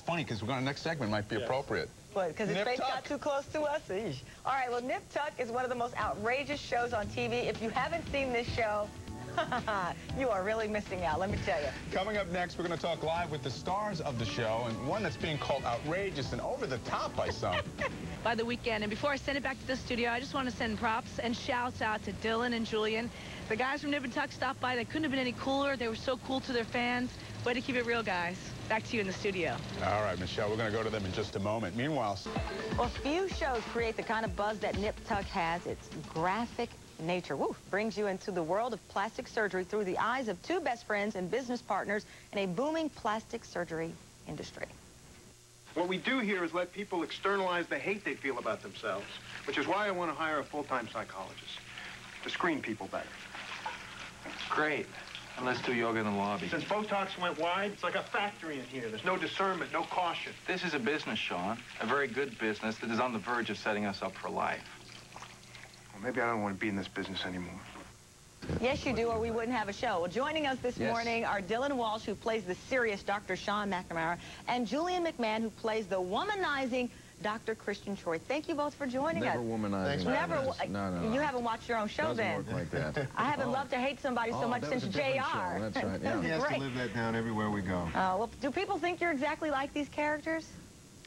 funny because we're going to next segment might be appropriate. What, because his face got too close to us? Eesh. All right, well, Nip Tuck is one of the most outrageous shows on TV. If you haven't seen this show, you are really missing out, let me tell you. Coming up next, we're going to talk live with the stars of the show, and one that's being called outrageous and over the top by some. By the weekend. And before I send it back to the studio, I just want to send props and shouts out to Dylan and Julian. The guys from Nip and Tuck stopped by. They couldn't have been any cooler. They were so cool to their fans. Way to keep it real, guys. Back to you in the studio. All right, Michelle, we're going to go to them in just a moment. Meanwhile... Well, few shows create the kind of buzz that Nip Tuck has. Its graphic nature brings you into the world of plastic surgery through the eyes of two best friends and business partners in a booming plastic surgery industry. What we do here is let people externalize the hate they feel about themselves, which is why I want to hire a full-time psychologist to screen people better. Great. And let's do yoga in the lobby. Since Botox went wide, it's like a factory in here. There's no discernment, no caution. This is a business, Sean. A very good business that is on the verge of setting us up for life. Well, maybe I don't want to be in this business anymore. Yes, you do, or we wouldn't have a show. Well, joining us this morning are Dylan Walsh, who plays the serious Dr. Sean McNamara, and Julian McMahon, who plays the womanizing Dr. Christian Troy. Thank you both for joining us. Never womanizing. Never. No. You haven't watched your own show then. Doesn't work like that. I haven't loved to hate somebody so much since JR. That's right, yeah. He has to live that down everywhere we go. Well, do people think you're exactly like these characters?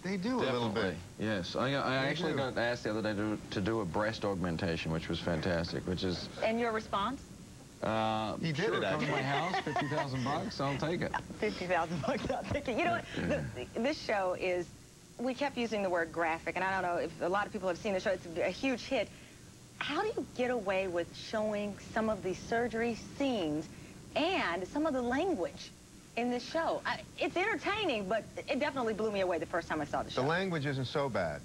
They do a little bit. Yes. I actually got asked the other day to do a breast augmentation, which was fantastic, which is... And your response? He did it, come to my house, $50,000, I'll take it. $50,000, I'll take it. You know what? This show is... We kept using the word graphic, and I don't know if a lot of people have seen the show. It's a huge hit. How do you get away with showing some of the surgery scenes and some of the language in this show? It's entertaining, but it definitely blew me away the first time I saw the show. The language isn't so bad.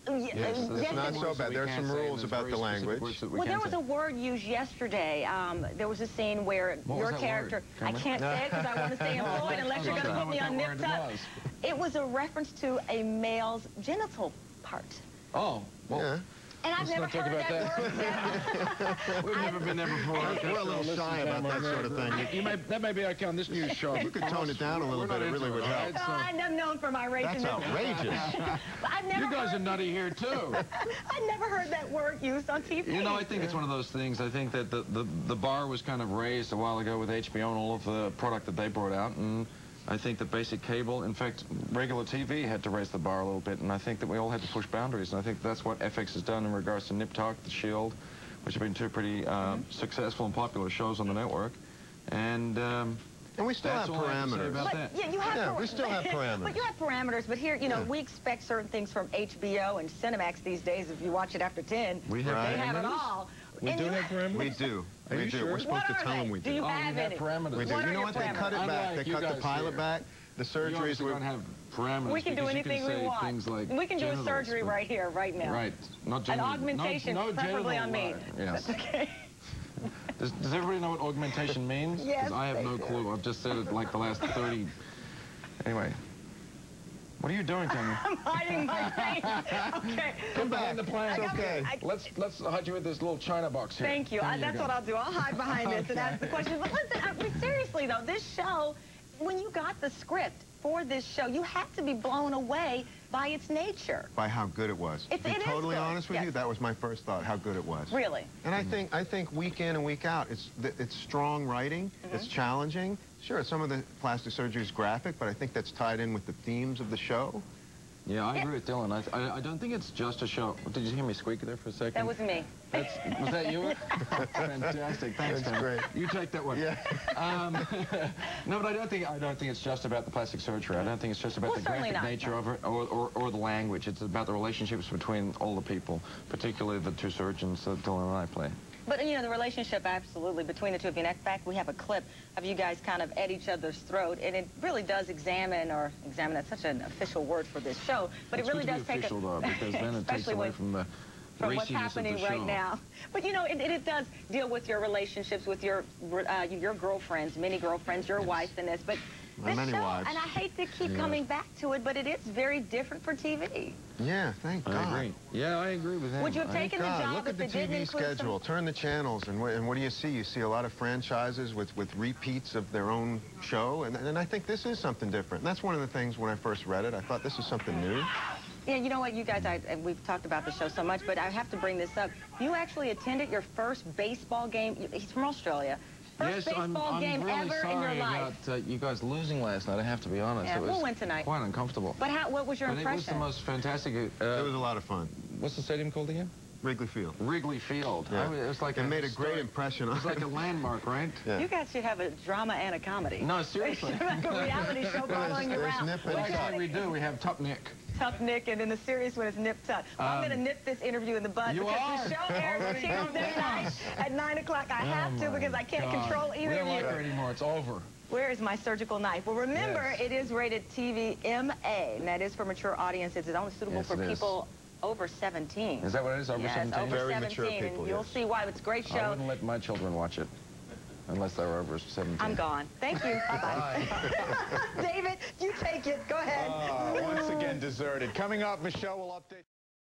Yes, it's not so bad. There's some rules about the language. Well, there was a word used yesterday. There was a scene where your character... I can't say it because I want to stay employed unless you're going to put me on Nip Tuck. It was a reference to a male's genital part. Oh, well... Yeah. And I've never heard that word. We've never been there before. We're a little shy about that sort of thing. That may be okay on this news show. We could tone it down a little bit. It really would help. I'm known for my rage. That's outrageous. You guys are nutty here, too. I've never heard that word used on TV. You know, I think it's one of those things. I think that the bar was kind of raised a while ago with HBO and all of the product that they brought out, and I think that basic cable, in fact, regular TV had to raise the bar a little bit, and I think that we all had to push boundaries, and I think that's what FX has done in regards to Nip Tuck, The Shield, which have been two pretty successful and popular shows on the network, and we still have parameters. We still have parameters. But you have parameters, but here, you know, we expect certain things from HBO and Cinemax these days. If you watch it after 10, they have it all. We do have parameters? We do. We do. We're supposed to tell them we do. Do you have any? Parameters. We do. You know what? They cut it back. They cut the pilot back. The surgeries we don't have parameters. We can do anything we want. We can do a surgery right here, right now. Right. Not an augmentation, preferably on me. Yes. That's okay. Does everybody know what augmentation means? Yes. Because I have no clue. I've just said it like the last 30... Anyway. What are you doing, Tony? I'm hiding my face. Okay. Come behind the plant. It's okay. Let's hide you with this little China box here. Thank you. That's what I'll do. I'll hide behind this and ask the question. But listen, seriously, though, this show, when you got the script for this show, you had to be blown away by its nature. By how good it was. To be totally honest with you, that was my first thought, how good it was. Really? And I think week in and week out, it's strong writing, it's challenging. Sure, some of the plastic surgery is graphic, but I think that's tied in with the themes of the show. Yeah, I agree with Dylan. I don't think it's just a show. Did you hear me squeak there for a second? That was me. Was that you? Fantastic. Thanks, That's Tim. great. You take that one. Yeah. No, but I don't think it's just about the plastic surgery. I don't think it's just about the graphic nature of it or the language. It's about the relationships between all the people, particularly the two surgeons that Dylan and I play. But, you know, the relationship, absolutely, between the two of you. And in fact, we have a clip of you guys kind of at each other's throat, and it really does examine, that's such an official word for this show, but it really does take official, though, because then it takes away from the what's happening right now. But, you know, it does deal with your relationships with your girlfriends, many girlfriends, your wife in this, but My many wives. And I hate to keep coming back to it, but it is very different for TV. Yeah, thank God. I agree. Yeah, I agree with him. Would you have taken the job Look at the if it didn't TV include schedule. Turn the channels, and what do you see? You see a lot of franchises with repeats of their own show, and I think this is something different. And that's one of the things when I first read it, I thought this is something new. Yeah, you know what, you guys, we've talked about the show so much, but I have to bring this up. You actually attended your first baseball game. He's from Australia. First baseball game really ever in your life. About, you guys losing last night, I have to be honest. Yeah, it was we'll win tonight. Quite uncomfortable. But what was your impression? It was the most fantastic... it was a lot of fun. What's the stadium called again? Wrigley Field. Wrigley Field. Yeah. It was like it made a great impression on it. It was like a landmark, right? Yeah. You guys should have a drama and a comedy. No, seriously. Like a reality show following you around. Well, actually, we do. We have Top Nick. Tough Nick, and then the serious one is Nip Tuck. Well, I'm going to nip this interview in the bud because the show airs Tuesday night at 9 o'clock. I have to because I can't control either of you. We don't like her anymore. It's over. Where is my surgical knife? Well, remember, it is rated TV MA, and that is for mature audiences. It's only suitable for people over 17. Is that what it is, over 17? Over Very 17, mature people, and you'll see why. It's a great show. I wouldn't let my children watch it unless they're over 17. I'm gone. Thank you. Bye-bye. David, you take it. Go ahead. Once again, deserted. Coming up, Michelle will update.